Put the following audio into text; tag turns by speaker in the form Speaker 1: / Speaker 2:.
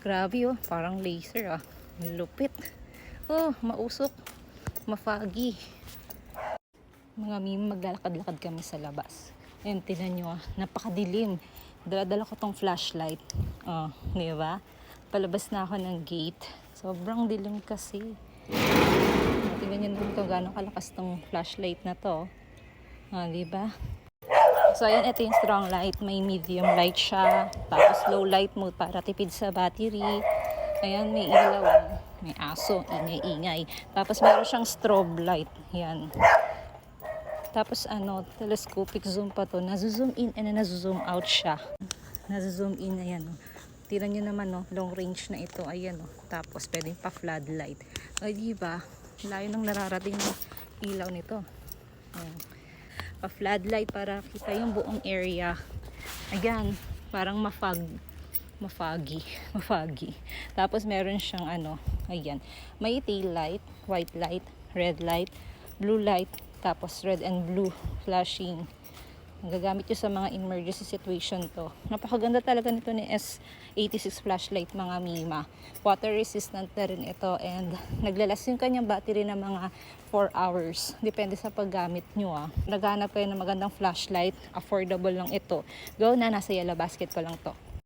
Speaker 1: Grabe oh, parang laser ah. Lupit. Oh, mausok. Mafagi. Mga mimi, maglalakad-lakad kami sa labas. Ayun, tinan nyo ah, napakadilim. Dala-dala ko tong flashlight. Oh, di ba? Palabas na ako ng gate. Sobrang dilim kasi. Tingnan nyo naman kung gaano kalakas tong flashlight na to. Oh, di ba? So, ayan, ito yung strong light. May medium light siya. Tapos, low light mode para tipid sa battery. Ayan, may ilaw. May aso. Ingay-ingay. Tapos, meron siyang strobe light. Yan. Tapos, telescopic zoom pa to. Nazo-zoom in and nazo-zoom out siya. Nazo-zoom in. Ayan, oh. Tira nyo naman, no? Long range na ito. Ayan, oh. Tapos, pwedeng pa floodlight. Ay, diba? Layo nang nararating ng ilaw nito. Ayan. Pa-floodlight para kita yung buong area. Ayan, parang mafagi. Tapos meron siyang ayan, may tail light, white light, red light, blue light, tapos red and blue flashing. Gagamit yun sa mga emergency situation to. Napakaganda talaga nito ni S86 flashlight mga mima. Water resistant na rin ito and naglalas yung kanyang battery na mga 4 hours. Depende sa paggamit nyo ah. Naghanap kayo ng magandang flashlight, affordable lang ito. Go na, nasa Yellow Basket ko lang to.